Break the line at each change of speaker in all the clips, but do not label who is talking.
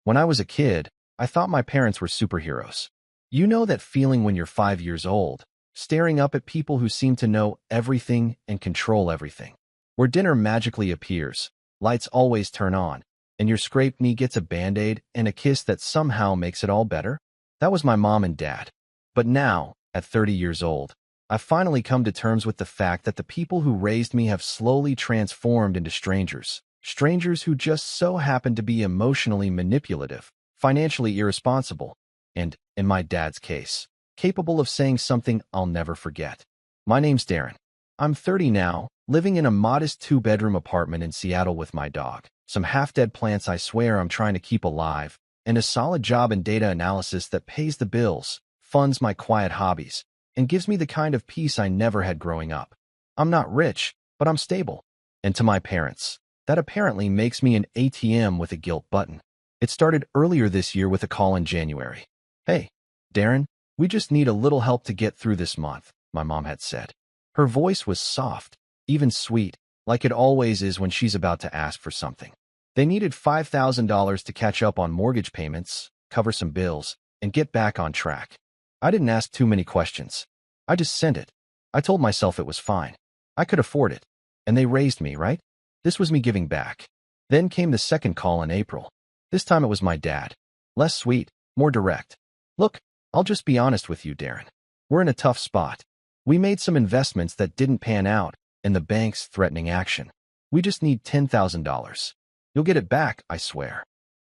When I was a kid, I thought my parents were superheroes. You know that feeling when you're 5 years old, staring up at people who seem to know everything and control everything. Where dinner magically appears, lights always turn on, and your scraped knee gets a band-aid and a kiss that somehow makes it all better? That was my mom and dad. But now, at 30 years old, I've finally come to terms with the fact that the people who raised me have slowly transformed into strangers. Strangers who just so happen to be emotionally manipulative, financially irresponsible, and, in my dad's case, capable of saying something I'll never forget. My name's Darren. I'm 30 now, living in a modest 2-bedroom apartment in Seattle with my dog, some half-dead plants I swear I'm trying to keep alive, and a solid job in data analysis that pays the bills, funds my quiet hobbies, and gives me the kind of peace I never had growing up. I'm not rich, but I'm stable. And to my parents, that apparently makes me an ATM with a guilt button. It started earlier this year with a call in January. "Hey, Darren, we just need a little help to get through this month," my mom had said. Her voice was soft, even sweet, like it always is when she's about to ask for something. They needed $5,000 to catch up on mortgage payments, cover some bills, and get back on track. I didn't ask too many questions. I just sent it. I told myself it was fine. I could afford it. And they raised me, right? This was me giving back. Then came the second call in April. This time it was my dad. Less sweet, more direct. "Look, I'll just be honest with you, Darren. We're in a tough spot. We made some investments that didn't pan out, and the bank's threatening action. We just need $10,000. You'll get it back, I swear."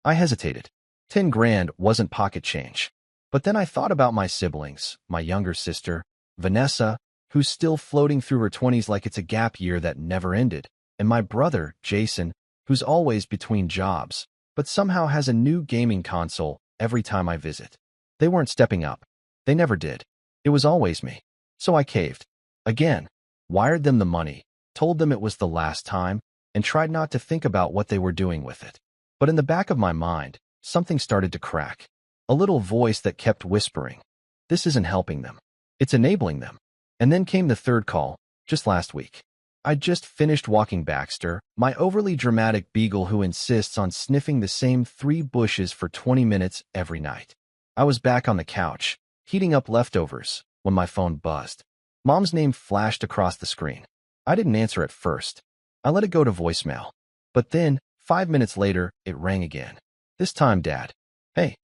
I hesitated. 10 grand wasn't pocket change. But then I thought about my siblings, my younger sister, Vanessa, who's still floating through her 20s like it's a gap year that never ended, and my brother, Jason, who's always between jobs, but somehow has a new gaming console every time I visit. They weren't stepping up. They never did. It was always me. So I caved. Again, wired them the money, told them it was the last time, and tried not to think about what they were doing with it. But in the back of my mind, something started to crack. A little voice that kept whispering, "This isn't helping them. It's enabling them." And then came the third call, just last week. I'd just finished walking Baxter, my overly dramatic beagle who insists on sniffing the same 3 bushes for 20 minutes every night. I was back on the couch, heating up leftovers, when my phone buzzed. Mom's name flashed across the screen. I didn't answer at first. I let it go to voicemail. But then, 5 minutes later, it rang again. This time, Dad. "Hey."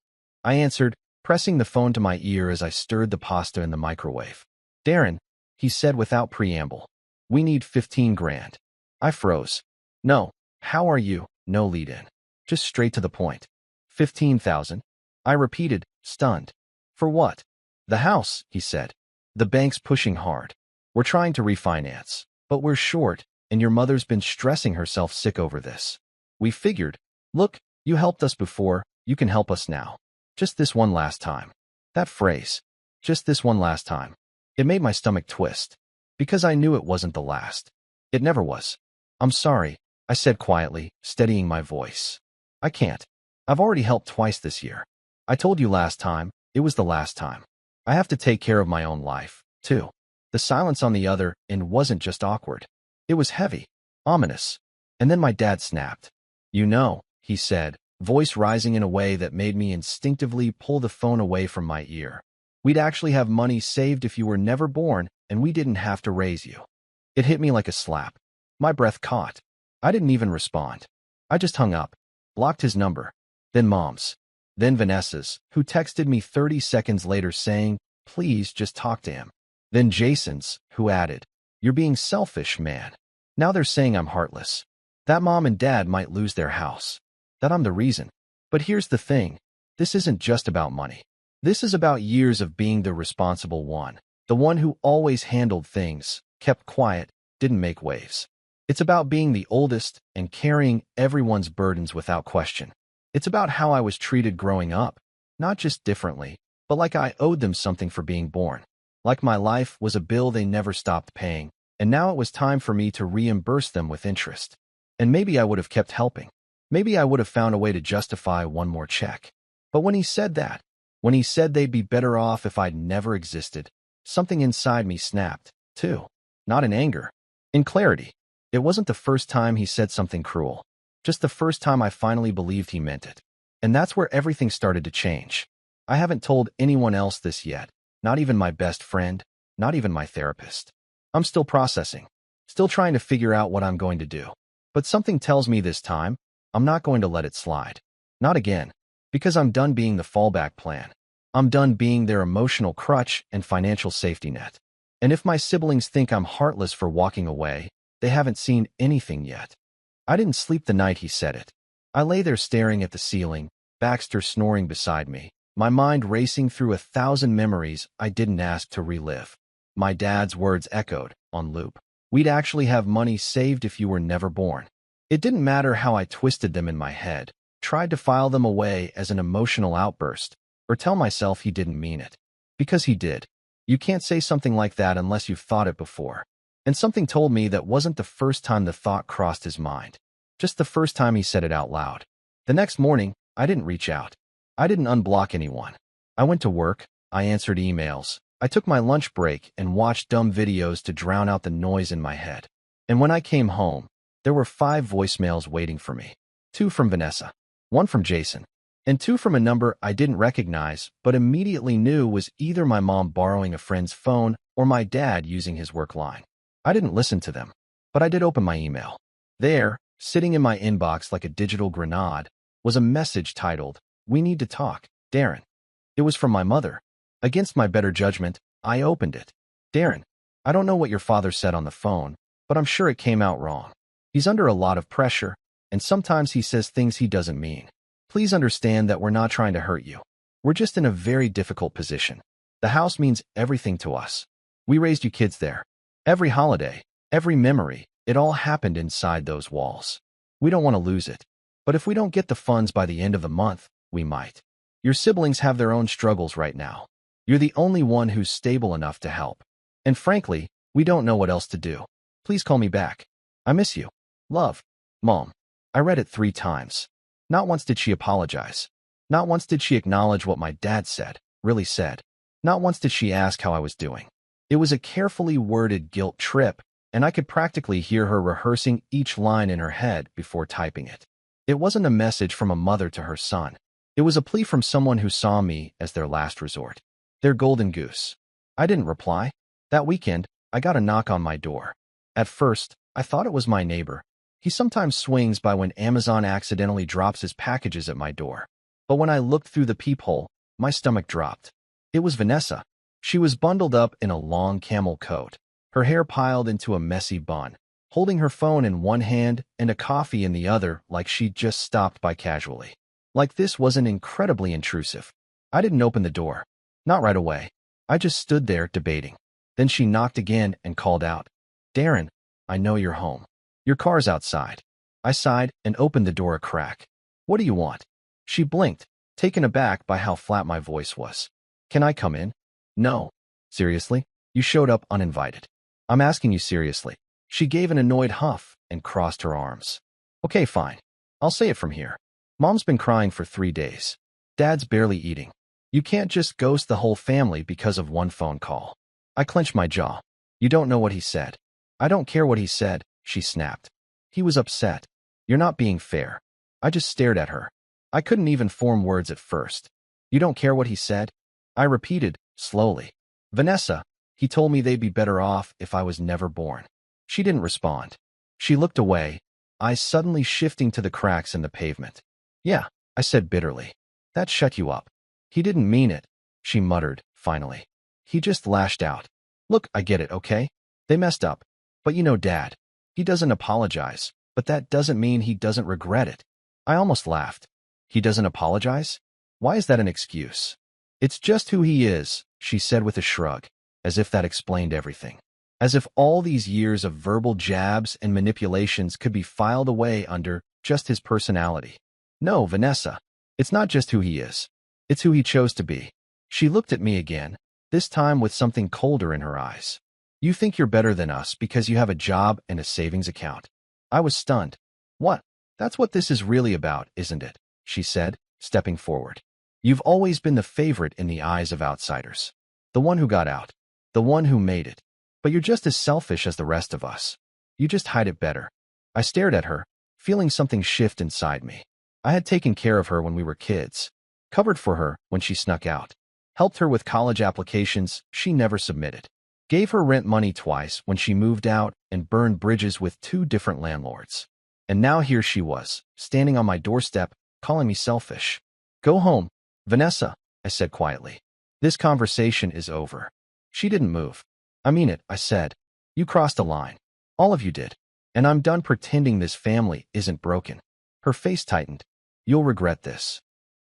I answered, pressing the phone to my ear as I stirred the pasta in the microwave. "Darren," he said without preamble. "We need 15 grand. I froze. "No, how are you?" No lead-in. Just straight to the point. 15,000. I repeated, stunned. "For what?" "The house," he said. "The bank's pushing hard. We're trying to refinance, but we're short, and your mother's been stressing herself sick over this. We figured, look, you helped us before, you can help us now. Just this one last time." That phrase, "just this one last time," it made my stomach twist. Because I knew it wasn't the last. It never was. "I'm sorry," I said quietly, steadying my voice. "I can't. I've already helped twice this year. I told you last time, it was the last time. I have to take care of my own life, too." The silence on the other end wasn't just awkward. It was heavy, ominous. And then my dad snapped. "You know," he said, voice rising in a way that made me instinctively pull the phone away from my ear. "We'd actually have money saved if you were never born, and we didn't have to raise you." It hit me like a slap. My breath caught. I didn't even respond. I just hung up, blocked his number. Then Mom's. Then Vanessa's, who texted me 30 seconds later saying, "Please just talk to him." Then Jason's, who added, "You're being selfish, man." Now they're saying I'm heartless. That Mom and Dad might lose their house. That I'm the reason. But here's the thing. This isn't just about money. This is about years of being the responsible one. The one who always handled things, kept quiet, didn't make waves. It's about being the oldest and carrying everyone's burdens without question. It's about how I was treated growing up. Not just differently, but like I owed them something for being born. Like my life was a bill they never stopped paying, and now it was time for me to reimburse them with interest. And maybe I would have kept helping. Maybe I would have found a way to justify one more check. But when he said that, when he said they'd be better off if I'd never existed, something inside me snapped, too. Not in anger. In clarity. It wasn't the first time he said something cruel. Just the first time I finally believed he meant it. And that's where everything started to change. I haven't told anyone else this yet, not even my best friend, not even my therapist. I'm still processing, still trying to figure out what I'm going to do. But something tells me this time, I'm not going to let it slide. Not again. Because I'm done being the fallback plan. I'm done being their emotional crutch and financial safety net. And if my siblings think I'm heartless for walking away, they haven't seen anything yet. I didn't sleep the night he said it. I lay there staring at the ceiling, Baxter snoring beside me, my mind racing through 1,000 memories I didn't ask to relive. My dad's words echoed, on loop. We'd actually have money saved if you were never born. It didn't matter how I twisted them in my head, tried to file them away as an emotional outburst, or tell myself he didn't mean it. Because he did. You can't say something like that unless you've thought it before. And something told me that wasn't the first time the thought crossed his mind. Just the first time he said it out loud. The next morning, I didn't reach out. I didn't unblock anyone. I went to work, I answered emails, I took my lunch break and watched dumb videos to drown out the noise in my head. And when I came home, there were 5 voicemails waiting for me. 2 from Vanessa, 1 from Jason, and 2 from a number I didn't recognize but immediately knew was either my mom borrowing a friend's phone or my dad using his work line. I didn't listen to them, but I did open my email. There, sitting in my inbox like a digital grenade, was a message titled, "We need to talk, Darren." It was from my mother. Against my better judgment, I opened it. "Darren, I don't know what your father said on the phone, but I'm sure it came out wrong. He's under a lot of pressure, and sometimes he says things he doesn't mean. Please understand that we're not trying to hurt you. We're just in a very difficult position. The house means everything to us. We raised you kids there. Every holiday, every memory, it all happened inside those walls. We don't want to lose it. But if we don't get the funds by the end of the month, we might. Your siblings have their own struggles right now. You're the only one who's stable enough to help. And frankly, we don't know what else to do. Please call me back. I miss you. Love, Mom." I read it 3 times. Not once did she apologize. Not once did she acknowledge what my dad said, really said. Not once did she ask how I was doing. It was a carefully worded guilt trip, and I could practically hear her rehearsing each line in her head before typing it. It wasn't a message from a mother to her son. It was a plea from someone who saw me as their last resort. Their golden goose. I didn't reply. That weekend, I got a knock on my door. At first, I thought it was my neighbor. He sometimes swings by when Amazon accidentally drops his packages at my door. But when I looked through the peephole, my stomach dropped. It was Vanessa. She was bundled up in a long camel coat, her hair piled into a messy bun, holding her phone in one hand and a coffee in the other like she'd just stopped by casually. Like this wasn't incredibly intrusive. I didn't open the door. Not right away. I just stood there debating. Then she knocked again and called out, "Darren, I know you're home. Your car's outside." I sighed and opened the door a crack. "What do you want?" She blinked, taken aback by how flat my voice was. "Can I come in?" "No. Seriously? You showed up uninvited." "I'm asking you seriously." She gave an annoyed huff and crossed her arms. "Okay, fine. I'll say it from here. Mom's been crying for 3 days. Dad's barely eating. You can't just ghost the whole family because of one phone call." I clenched my jaw. "You don't know what he said." "I don't care what he said," she snapped. "He was upset. You're not being fair." I just stared at her. I couldn't even form words at first. "You don't care what he said?" I repeated, slowly. "Vanessa, he told me they'd be better off if I was never born." She didn't respond. She looked away, eyes suddenly shifting to the cracks in the pavement. "Yeah," I said bitterly. "That shut you up." "He didn't mean it," she muttered, finally. "He just lashed out. Look, I get it, okay? They messed up. But you know Dad. He doesn't apologize, but that doesn't mean he doesn't regret it." I almost laughed. "He doesn't apologize? Why is that an excuse?" "It's just who he is," she said with a shrug, as if that explained everything. As if all these years of verbal jabs and manipulations could be filed away under just his personality. "No, Vanessa, it's not just who he is. It's who he chose to be." She looked at me again, this time with something colder in her eyes. "You think you're better than us because you have a job and a savings account." I was stunned. "What? That's what this is really about, isn't it?" she said, stepping forward. "You've always been the favorite in the eyes of outsiders. The one who got out. The one who made it. But you're just as selfish as the rest of us. You just hide it better." I stared at her, feeling something shift inside me. I had taken care of her when we were kids, covered for her when she snuck out, helped her with college applications she never submitted, gave her rent money twice when she moved out, and burned bridges with 2 different landlords. And now here she was, standing on my doorstep, calling me selfish. "Go home, Vanessa," I said quietly. "This conversation is over." She didn't move. "I mean it," I said. "You crossed a line. All of you did. And I'm done pretending this family isn't broken." Her face tightened. "You'll regret this."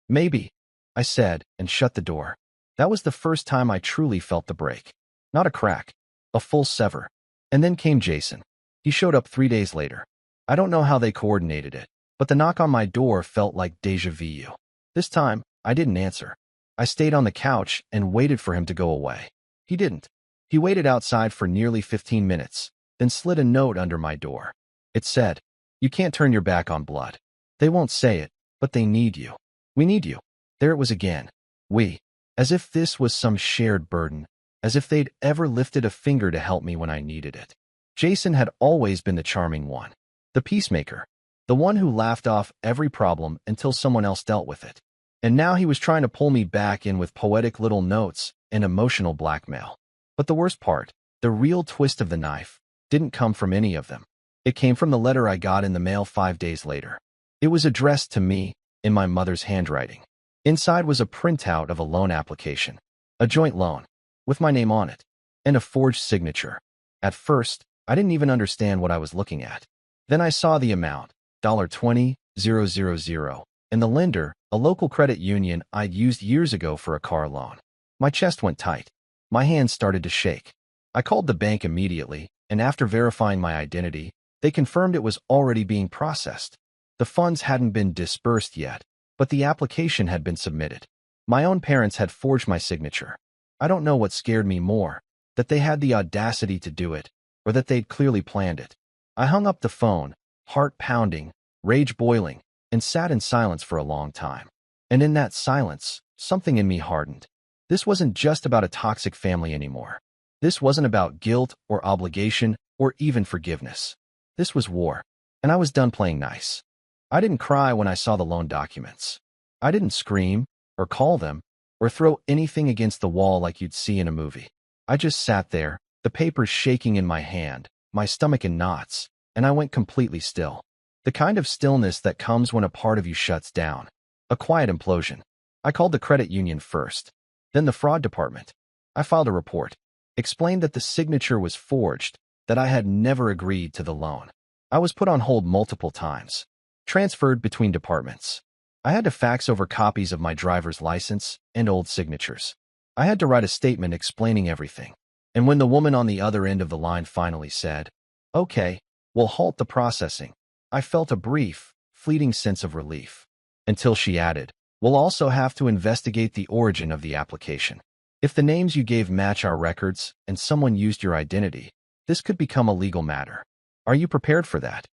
"Maybe," I said, and shut the door. That was the first time I truly felt the break. Not a crack, a full sever. And then came Jason. He showed up 3 days later. I don't know how they coordinated it, but the knock on my door felt like déjà vu. This time, I didn't answer. I stayed on the couch and waited for him to go away. He didn't. He waited outside for nearly 15 minutes, then slid a note under my door. It said, "You can't turn your back on blood. They won't say it, but they need you. We need you." There it was again. We. As if this was some shared burden, as if they'd ever lifted a finger to help me when I needed it. Jason had always been the charming one, the peacemaker, the one who laughed off every problem until someone else dealt with it. And now he was trying to pull me back in with poetic little notes and emotional blackmail. But the worst part, the real twist of the knife, didn't come from any of them. It came from the letter I got in the mail 5 days later. It was addressed to me in my mother's handwriting. Inside was a printout of a loan application, a joint loan, with my name on it, and a forged signature. At first, I didn't even understand what I was looking at. Then I saw the amount, $20,000, and the lender, a local credit union I'd used years ago for a car loan. My chest went tight. My hands started to shake. I called the bank immediately, and after verifying my identity, they confirmed it was already being processed. The funds hadn't been disbursed yet, but the application had been submitted. My own parents had forged my signature. I don't know what scared me more, that they had the audacity to do it, or that they'd clearly planned it. I hung up the phone, heart pounding, rage boiling, and sat in silence for a long time. And in that silence, something in me hardened. This wasn't just about a toxic family anymore. This wasn't about guilt or obligation or even forgiveness. This was war, and I was done playing nice. I didn't cry when I saw the loan documents. I didn't scream, or call them, or throw anything against the wall like you'd see in a movie. I just sat there, the papers shaking in my hand, my stomach in knots, and I went completely still. The kind of stillness that comes when a part of you shuts down. A quiet implosion. I called the credit union first, then the fraud department. I filed a report, explained that the signature was forged, that I had never agreed to the loan. I was put on hold multiple times, transferred between departments. I had to fax over copies of my driver's license and old signatures. I had to write a statement explaining everything. And when the woman on the other end of the line finally said, "Okay, we'll halt the processing," I felt a brief, fleeting sense of relief. Until she added, "We'll also have to investigate the origin of the application. If the names you gave match our records and someone used your identity, this could become a legal matter. Are you prepared for that?"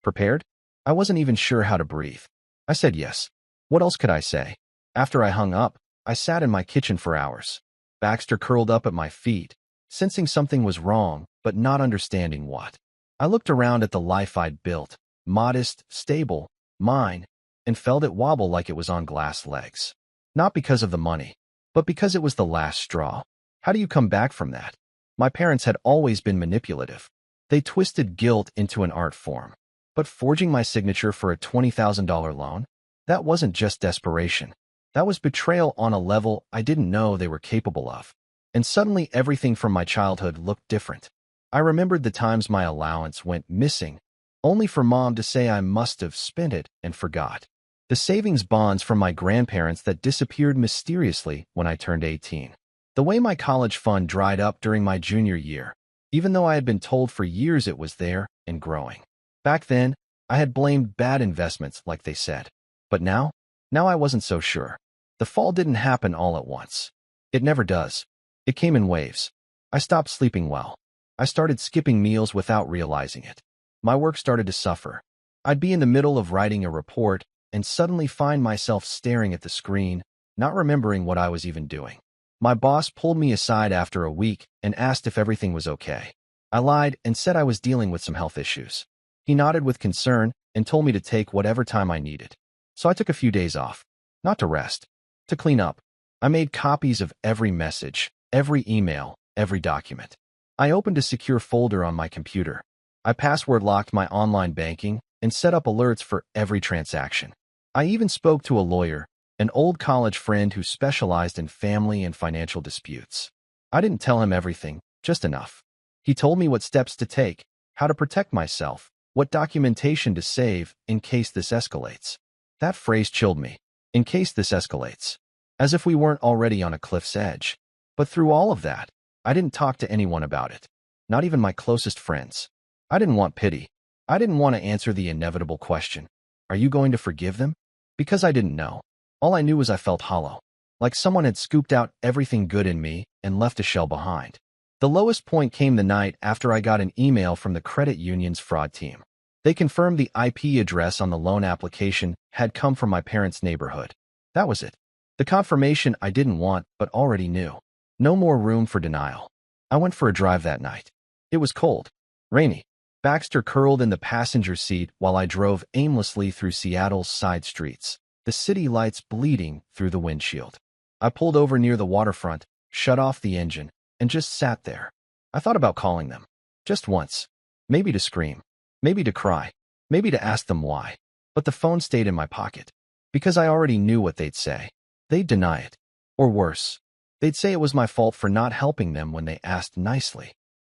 Prepared? I wasn't even sure how to breathe. I said yes. What else could I say? After I hung up, I sat in my kitchen for hours. Baxter curled up at my feet, sensing something was wrong, but not understanding what. I looked around at the life I'd built, modest, stable, mine, and felt it wobble like it was on glass legs. Not because of the money, but because it was the last straw. How do you come back from that? My parents had always been manipulative. They twisted guilt into an art form. But forging my signature for a $20,000 loan? That wasn't just desperation. That was betrayal on a level I didn't know they were capable of. And suddenly everything from my childhood looked different. I remembered the times my allowance went missing, only for Mom to say I must have spent it and forgot. The savings bonds from my grandparents that disappeared mysteriously when I turned 18. The way my college fund dried up during my junior year, even though I had been told for years it was there and growing. Back then, I had blamed bad investments, like they said. But now I wasn't so sure. The fall didn't happen all at once. It never does. It came in waves. I stopped sleeping well. I started skipping meals without realizing it. My work started to suffer. I'd be in the middle of writing a report and suddenly find myself staring at the screen, not remembering what I was even doing. My boss pulled me aside after a week and asked if everything was okay. I lied and said I was dealing with some health issues. He nodded with concern and told me to take whatever time I needed. So I took a few days off. Not to rest. To clean up. I made copies of every message, every email, every document. I opened a secure folder on my computer. I password locked my online banking and set up alerts for every transaction. I even spoke to a lawyer, an old college friend who specialized in family and financial disputes. I didn't tell him everything, just enough. He told me what steps to take, how to protect myself, what documentation to save in case this escalates. That phrase chilled me. In case this escalates. As if we weren't already on a cliff's edge. But through all of that, I didn't talk to anyone about it. Not even my closest friends. I didn't want pity. I didn't want to answer the inevitable question. Are you going to forgive them? Because I didn't know. All I knew was I felt hollow. Like someone had scooped out everything good in me and left a shell behind. The lowest point came the night after I got an email from the credit union's fraud team. They confirmed the IP address on the loan application had come from my parents' neighborhood. That was it. The confirmation I didn't want but already knew. No more room for denial. I went for a drive that night. It was cold. Rainy. Baxter curled in the passenger seat while I drove aimlessly through Seattle's side streets, the city lights bleeding through the windshield. I pulled over near the waterfront, shut off the engine, and just sat there. I thought about calling them. Just once. Maybe to scream. Maybe to cry. Maybe to ask them why. But the phone stayed in my pocket. Because I already knew what they'd say. They'd deny it. Or worse. They'd say it was my fault for not helping them when they asked nicely.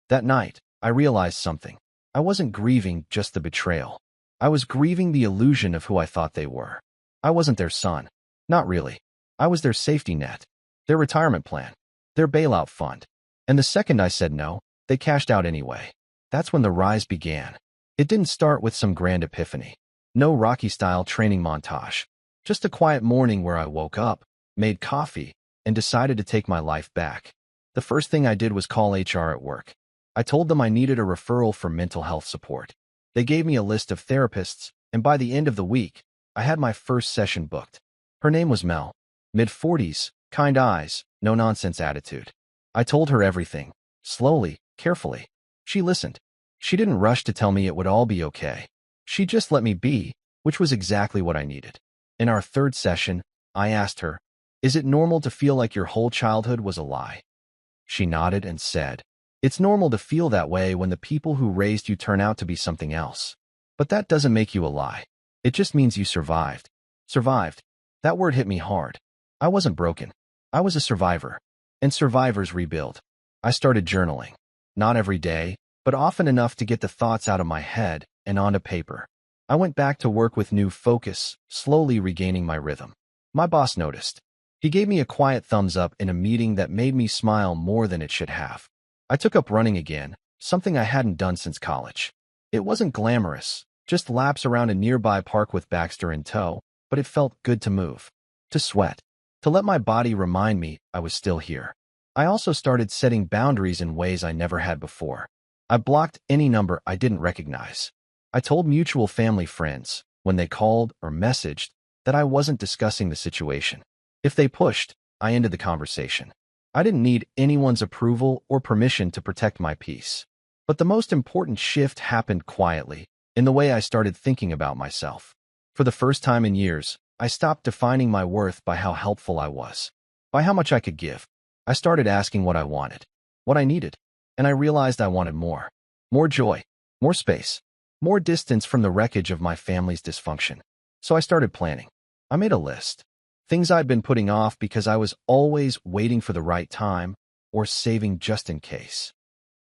That night, I realized something. I wasn't grieving just the betrayal. I was grieving the illusion of who I thought they were. I wasn't their son. Not really. I was their safety net. Their retirement plan. Their bailout fund. And the second I said no, they cashed out anyway. That's when the rise began. It didn't start with some grand epiphany. No Rocky-style training montage. Just a quiet morning where I woke up, made coffee, and decided to take my life back. The first thing I did was call HR at work. I told them I needed a referral for mental health support. They gave me a list of therapists, and by the end of the week, I had my first session booked. Her name was Mel. Mid-40s, kind eyes, no-nonsense attitude. I told her everything, slowly, carefully. She listened. She didn't rush to tell me it would all be okay. She just let me be, which was exactly what I needed. In our third session, I asked her, "Is it normal to feel like your whole childhood was a lie?" She nodded and said, "It's normal to feel that way when the people who raised you turn out to be something else. But that doesn't make you a lie. It just means you survived." Survived. That word hit me hard. I wasn't broken. I was a survivor. And survivors rebuild. I started journaling. Not every day, but often enough to get the thoughts out of my head and onto paper. I went back to work with new focus, slowly regaining my rhythm. My boss noticed. He gave me a quiet thumbs up in a meeting that made me smile more than it should have. I took up running again, something I hadn't done since college. It wasn't glamorous, just laps around a nearby park with Baxter in tow, but it felt good to move, to sweat, to let my body remind me I was still here. I also started setting boundaries in ways I never had before. I blocked any number I didn't recognize. I told mutual family friends, when they called or messaged, that I wasn't discussing the situation. If they pushed, I ended the conversation. I didn't need anyone's approval or permission to protect my peace. But the most important shift happened quietly, in the way I started thinking about myself. For the first time in years, I stopped defining my worth by how helpful I was, by how much I could give. I started asking what I wanted, what I needed, and I realized I wanted more. More joy, more space, more distance from the wreckage of my family's dysfunction. So I started planning. I made a list. Things I'd been putting off because I was always waiting for the right time or saving just in case.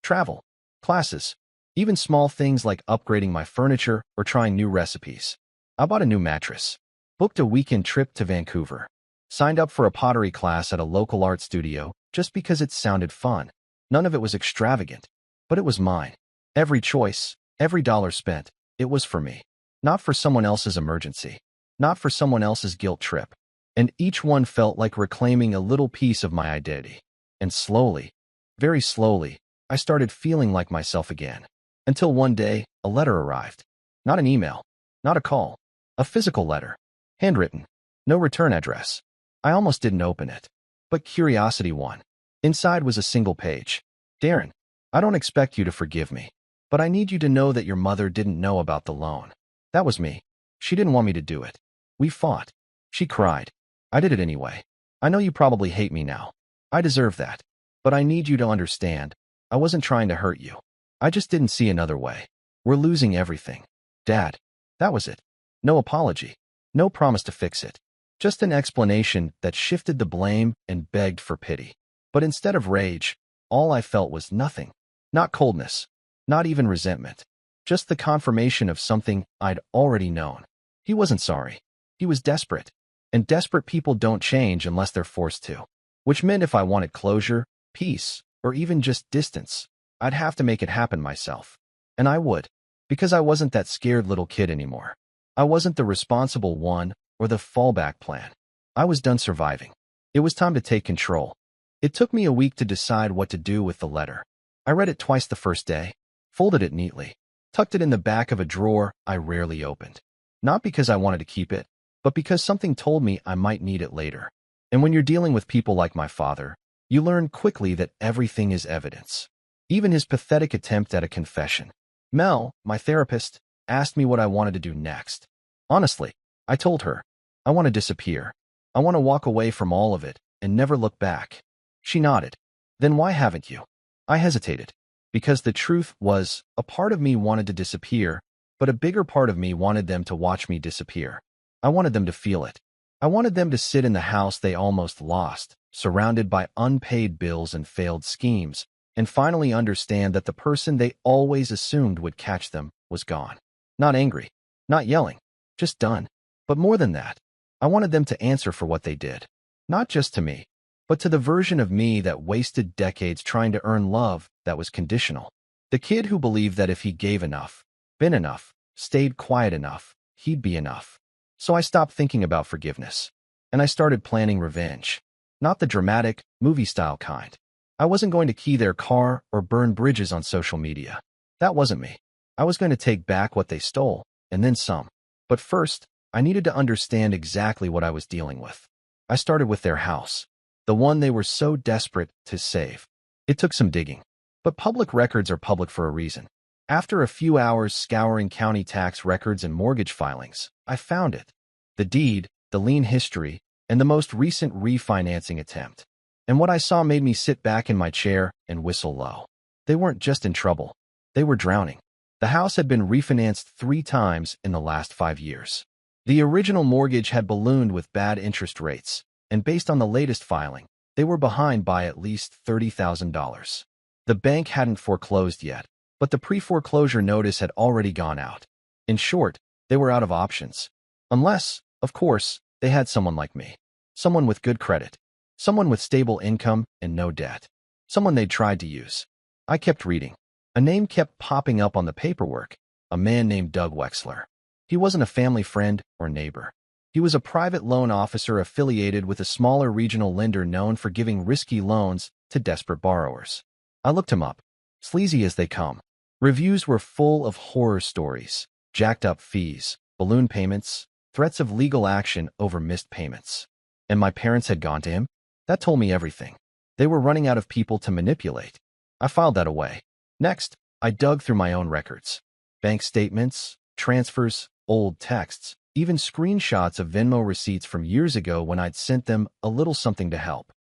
Travel, classes, even small things like upgrading my furniture or trying new recipes. I bought a new mattress, booked a weekend trip to Vancouver, signed up for a pottery class at a local art studio just because it sounded fun. None of it was extravagant, but it was mine. Every choice, every dollar spent, it was for me. Not for someone else's emergency, not for someone else's guilt trip. And each one felt like reclaiming a little piece of my identity. And slowly, very slowly, I started feeling like myself again. Until one day, a letter arrived. Not an email, not a call, a physical letter. Handwritten, no return address. I almost didn't open it. But curiosity won. Inside was a single page. "Darren, I don't expect you to forgive me, but I need you to know that your mother didn't know about the loan." That was me. She didn't want me to do it. We fought. She cried. I did it anyway. I know you probably hate me now. I deserve that. But I need you to understand. I wasn't trying to hurt you. I just didn't see another way. We're losing everything. Dad. That was it. No apology. No promise to fix it. Just an explanation that shifted the blame and begged for pity. But instead of rage, all I felt was nothing. Not coldness. Not even resentment. Just the confirmation of something I'd already known. He wasn't sorry. He was desperate. And desperate people don't change unless they're forced to. Which meant if I wanted closure, peace, or even just distance, I'd have to make it happen myself. And I would. Because I wasn't that scared little kid anymore. I wasn't the responsible one or the fallback plan. I was done surviving. It was time to take control. It took me a week to decide what to do with the letter. I read it twice the first day, folded it neatly, tucked it in the back of a drawer I rarely opened. Not because I wanted to keep it, but because something told me I might need it later. And when you're dealing with people like my father, you learn quickly that everything is evidence. Even his pathetic attempt at a confession. Mel, my therapist, asked me what I wanted to do next. Honestly, I told her, I want to disappear. I want to walk away from all of it and never look back. She nodded. Then why haven't you? I hesitated. Because the truth was, a part of me wanted to disappear, but a bigger part of me wanted them to watch me disappear. I wanted them to feel it. I wanted them to sit in the house they almost lost, surrounded by unpaid bills and failed schemes, and finally understand that the person they always assumed would catch them was gone. Not angry, not yelling, just done. But more than that, I wanted them to answer for what they did. Not just to me, but to the version of me that wasted decades trying to earn love that was conditional. The kid who believed that if he gave enough, been enough, stayed quiet enough, he'd be enough. So I stopped thinking about forgiveness, and I started planning revenge. Not the dramatic, movie-style kind. I wasn't going to key their car or burn bridges on social media. That wasn't me. I was going to take back what they stole, and then some. But first, I needed to understand exactly what I was dealing with. I started with their house, the one they were so desperate to save. It took some digging, but public records are public for a reason. After a few hours scouring county tax records and mortgage filings, I found it. The deed, the lien history, and the most recent refinancing attempt. And what I saw made me sit back in my chair and whistle low. They weren't just in trouble. They were drowning. The house had been refinanced 3 times in the last 5 years. The original mortgage had ballooned with bad interest rates, and based on the latest filing, they were behind by at least $30,000. The bank hadn't foreclosed yet, but the pre-foreclosure notice had already gone out. In short, they were out of options. Unless, of course, they had someone like me. Someone with good credit. Someone with stable income and no debt. Someone they'd tried to use. I kept reading. A name kept popping up on the paperwork. A man named Doug Wexler. He wasn't a family friend or neighbor. He was a private loan officer affiliated with a smaller regional lender known for giving risky loans to desperate borrowers. I looked him up. Sleazy as they come. Reviews were full of horror stories, jacked up fees, balloon payments, threats of legal action over missed payments. And my parents had gone to him? That told me everything. They were running out of people to manipulate. I filed that away. Next, I dug through my own records. Bank statements, transfers, old texts, even screenshots of Venmo receipts from years ago when I'd sent them a little something to help.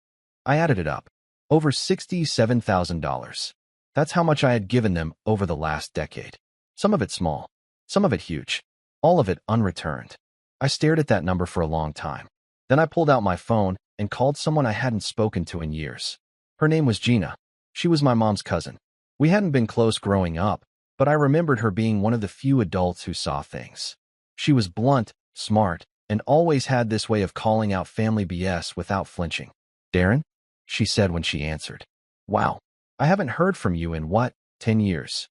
I added it up. Over $67,000. That's how much I had given them over the last decade. Some of it small, some of it huge, all of it unreturned. I stared at that number for a long time. Then I pulled out my phone and called someone I hadn't spoken to in years. Her name was Gina. She was my mom's cousin. We hadn't been close growing up, but I remembered her being one of the few adults who saw things. She was blunt, smart, and always had this way of calling out family BS without flinching. "Darren?" she said when she answered. "Wow, I haven't heard from you in what, 10 years?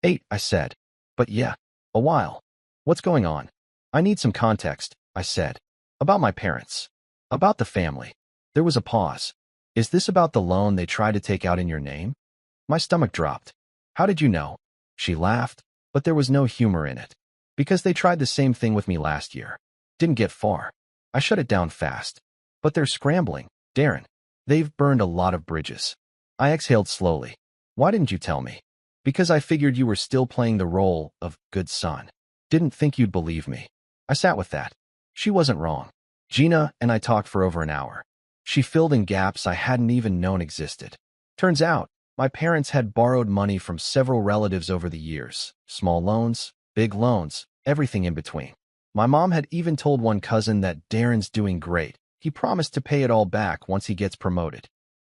8, I said. "But yeah, a while. What's going on?" "I need some context," I said. "About my parents. About the family." There was a pause. "Is this about the loan they tried to take out in your name?" My stomach dropped. "How did you know?" She laughed, but there was no humor in it. "Because they tried the same thing with me last year. Didn't get far." I shut it down fast. "But they're scrambling, Darren. They've burned a lot of bridges." I exhaled slowly. "Why didn't you tell me?" "Because I figured you were still playing the role of good son. Didn't think you'd believe me." I sat with that. She wasn't wrong. Gina and I talked for over an hour. She filled in gaps I hadn't even known existed. Turns out, my parents had borrowed money from several relatives over the years. Small loans, big loans, everything in between. My mom had even told one cousin that Darren's doing great. He promised to pay it all back once he gets promoted.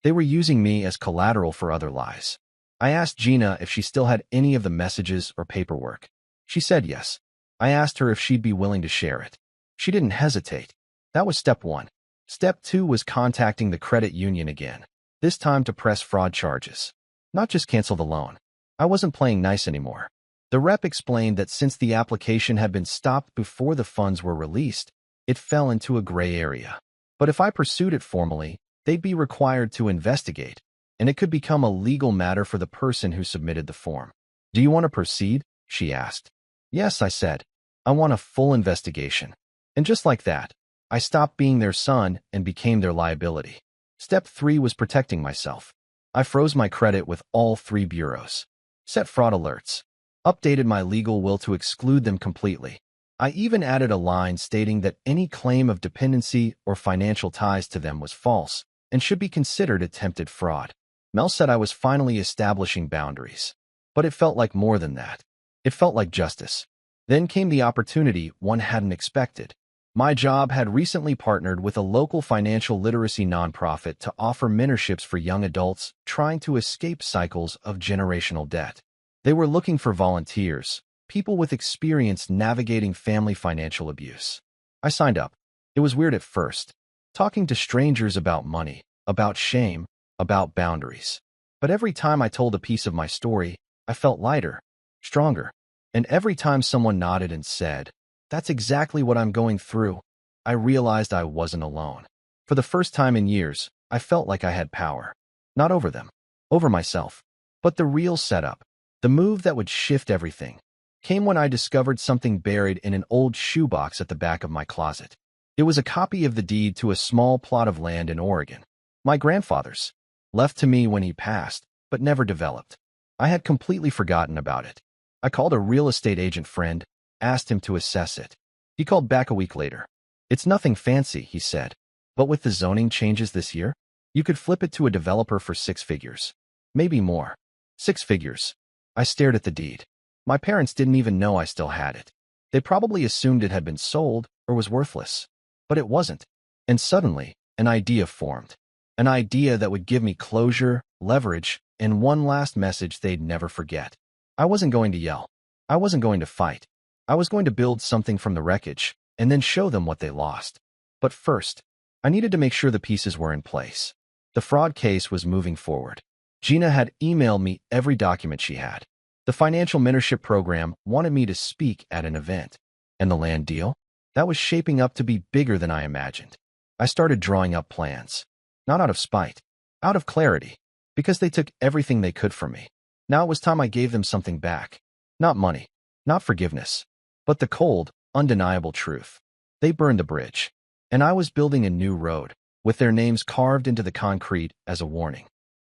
They were using me as collateral for other lies. I asked Gina if she still had any of the messages or paperwork. She said yes. I asked her if she'd be willing to share it. She didn't hesitate. That was step one. Step two was contacting the credit union again, this time to press fraud charges. Not just cancel the loan. I wasn't playing nice anymore. The rep explained that since the application had been stopped before the funds were released, it fell into a gray area. But if I pursued it formally, they'd be required to investigate, and it could become a legal matter for the person who submitted the form. "Do you want to proceed?" she asked. "Yes," I said. "I want a full investigation." And just like that, I stopped being their son and became their liability. Step 3 was protecting myself. I froze my credit with all 3 bureaus, set fraud alerts, updated my legal will to exclude them completely. I even added a line stating that any claim of dependency or financial ties to them was false and should be considered attempted fraud. Mel said I was finally establishing boundaries. But it felt like more than that. It felt like justice. Then came the opportunity one hadn't expected. My job had recently partnered with a local financial literacy nonprofit to offer mentorships for young adults trying to escape cycles of generational debt. They were looking for volunteers, people with experience navigating family financial abuse. I signed up. It was weird at first, talking to strangers about money, about shame, about boundaries. But every time I told a piece of my story, I felt lighter, stronger. And every time someone nodded and said, "That's exactly what I'm going through," I realized I wasn't alone. For the first time in years, I felt like I had power. Not over them, over myself. But the real setup, the move that would shift everything, came when I discovered something buried in an old shoebox at the back of my closet. It was a copy of the deed to a small plot of land in Oregon. My grandfather's, left to me when he passed, but never developed. I had completely forgotten about it. I called a real estate agent friend, asked him to assess it. He called back a week later. "It's nothing fancy," he said. "But with the zoning changes this year, you could flip it to a developer for 6 figures. Maybe more." 6 figures. I stared at the deed. My parents didn't even know I still had it. They probably assumed it had been sold or was worthless. But it wasn't. And suddenly, an idea formed. An idea that would give me closure, leverage, and one last message they'd never forget. I wasn't going to yell. I wasn't going to fight. I was going to build something from the wreckage and then show them what they lost. But first, I needed to make sure the pieces were in place. The fraud case was moving forward. Gina had emailed me every document she had. The financial mentorship program wanted me to speak at an event. And the land deal? That was shaping up to be bigger than I imagined. I started drawing up plans. Not out of spite, out of clarity, because they took everything they could from me. Now it was time I gave them something back. Not money, not forgiveness, but the cold, undeniable truth. They burned the bridge, and I was building a new road, with their names carved into the concrete as a warning.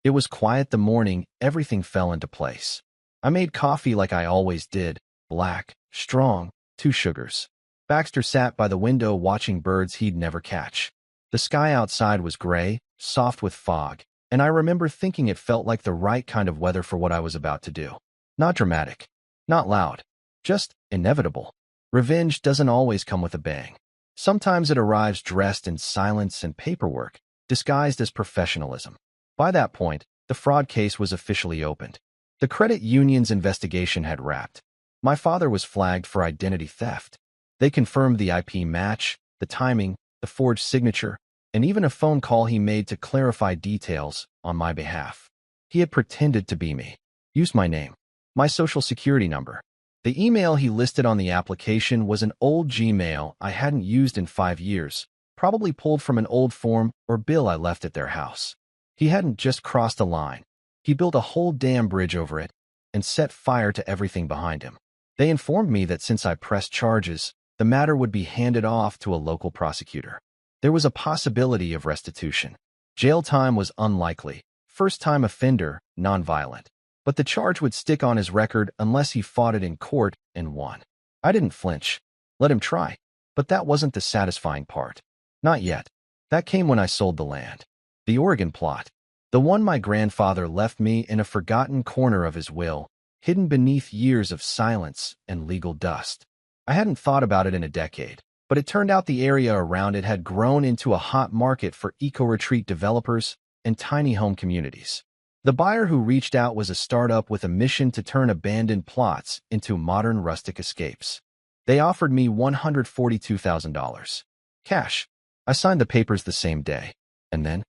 It was quiet the morning everything fell into place. I made coffee like I always did, black, strong, 2 sugars. Baxter sat by the window watching birds he'd never catch. The sky outside was gray, soft with fog, and I remember thinking it felt like the right kind of weather for what I was about to do. Not dramatic, not loud, just inevitable. Revenge doesn't always come with a bang. Sometimes it arrives dressed in silence and paperwork, disguised as professionalism. By that point, the fraud case was officially opened. The credit union's investigation had wrapped. My father was flagged for identity theft. They confirmed the IP match, the timing, the forged signature, and even a phone call he made to clarify details on my behalf. He had pretended to be me, used my name, my social security number. The email he listed on the application was an old Gmail I hadn't used in 5 years, probably pulled from an old form or bill I left at their house. He hadn't just crossed a line. He built a whole damn bridge over it and set fire to everything behind him. They informed me that since I pressed charges, the matter would be handed off to a local prosecutor. There was a possibility of restitution. Jail time was unlikely. First-time offender, nonviolent. But the charge would stick on his record unless he fought it in court and won. I didn't flinch. Let him try. But that wasn't the satisfying part. Not yet. That came when I sold the land. The Oregon plot. The one my grandfather left me in a forgotten corner of his will, hidden beneath years of silence and legal dust. I hadn't thought about it in a decade, but it turned out the area around it had grown into a hot market for eco-retreat developers and tiny home communities. The buyer who reached out was a startup with a mission to turn abandoned plots into modern rustic escapes. They offered me $142,000. Cash. I signed the papers the same day. And then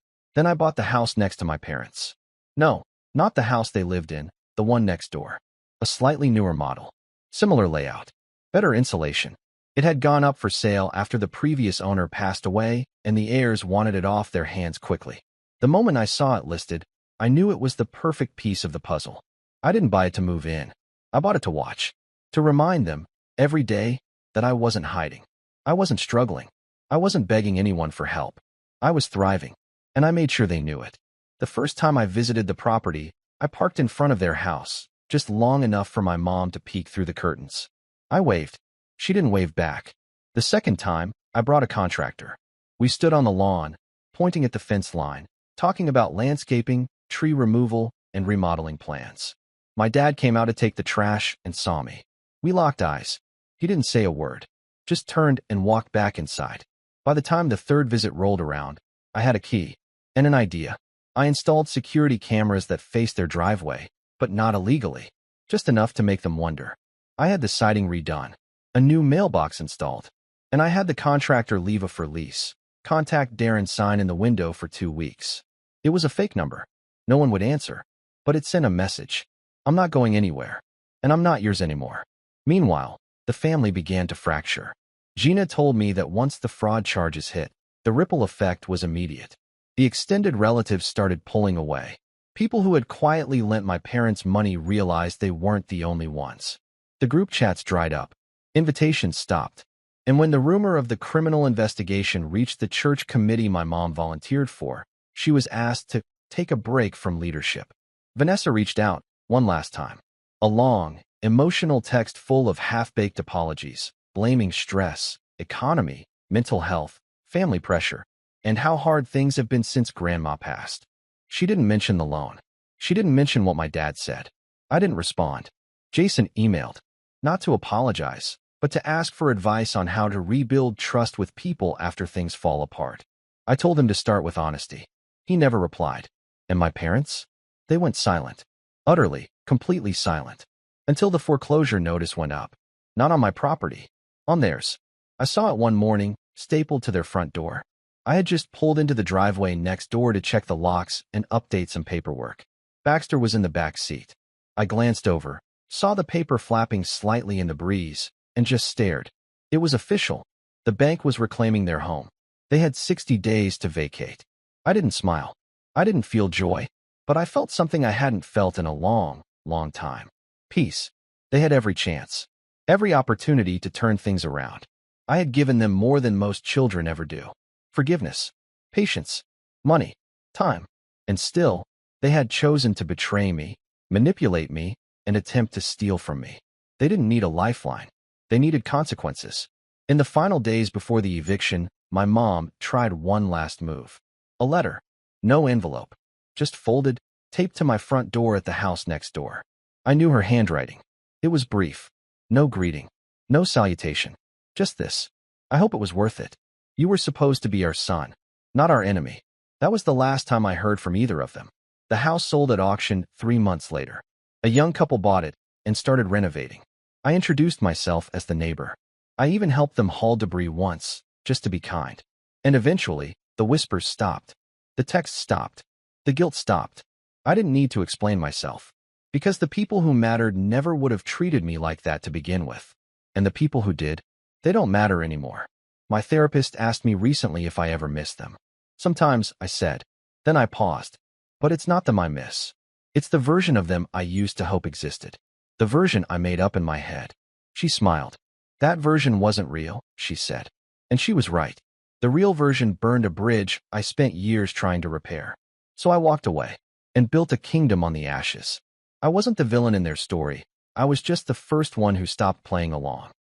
I bought the house next to my parents. No, not the house they lived in, the one next door. A slightly newer model. Similar layout. Better insulation. It had gone up for sale after the previous owner passed away, and the heirs wanted it off their hands quickly. The moment I saw it listed, I knew it was the perfect piece of the puzzle. I didn't buy it to move in. I bought it to watch. To remind them, every day, that I wasn't hiding. I wasn't struggling. I wasn't begging anyone for help. I was thriving. And I made sure they knew it. The first time I visited the property, I parked in front of their house, just long enough for my mom to peek through the curtains. I waved. She didn't wave back. The second time, I brought a contractor. We stood on the lawn, pointing at the fence line, talking about landscaping, tree removal, and remodeling plans. My dad came out to take the trash and saw me. We locked eyes. He didn't say a word, just turned and walked back inside. By the time the third visit rolled around, I had a key and an idea. I installed security cameras that faced their driveway, but not illegally, just enough to make them wonder. I had the siding redone, a new mailbox installed, and I had the contractor leave a for lease, contact Darren sign in the window for 2 weeks. It was a fake number. No one would answer, but it sent a message. I'm not going anywhere, and I'm not yours anymore. Meanwhile, the family began to fracture. Gina told me that once the fraud charges hit, the ripple effect was immediate. The extended relatives started pulling away. People who had quietly lent my parents money realized they weren't the only ones. The group chats dried up. Invitations stopped. And when the rumor of the criminal investigation reached the church committee my mom volunteered for, she was asked to take a break from leadership. Vanessa reached out, one last time. A long, emotional text full of half-baked apologies, blaming stress, economy, mental health, family pressure, and how hard things have been since Grandma passed. She didn't mention the loan. She didn't mention what my dad said. I didn't respond. Jason emailed, not to apologize, but to ask for advice on how to rebuild trust with people after things fall apart. I told him to start with honesty. He never replied. And my parents? They went silent. Utterly, completely silent. Until the foreclosure notice went up. Not on my property. On theirs. I saw it one morning, stapled to their front door. I had just pulled into the driveway next door to check the locks and update some paperwork. Baxter was in the back seat. I glanced over, saw the paper flapping slightly in the breeze, and just stared. It was official. The bank was reclaiming their home. They had 60 days to vacate. I didn't smile. I didn't feel joy, but I felt something I hadn't felt in a long, long time. Peace. They had every chance. Every opportunity to turn things around. I had given them more than most children ever do. Forgiveness, patience, money, time. And still, they had chosen to betray me, manipulate me, and attempt to steal from me. They didn't need a lifeline. They needed consequences. In the final days before the eviction, my mom tried one last move. A letter. No envelope. Just folded, taped to my front door at the house next door. I knew her handwriting. It was brief. No greeting. No salutation. Just this. I hope it was worth it. You were supposed to be our son, not our enemy. That was the last time I heard from either of them. The house sold at auction 3 months later. A young couple bought it and started renovating. I introduced myself as the neighbor. I even helped them haul debris once, just to be kind. And eventually, the whispers stopped. The texts stopped. The guilt stopped. I didn't need to explain myself. Because the people who mattered never would have treated me like that to begin with. And the people who did, they don't matter anymore. My therapist asked me recently if I ever missed them. Sometimes, I said. Then I paused. But it's not them I miss. It's the version of them I used to hope existed. The version I made up in my head. She smiled. That version wasn't real, she said. And she was right. The real version burned a bridge I spent years trying to repair. So I walked away and built a kingdom on the ashes. I wasn't the villain in their story. I was just the first one who stopped playing along.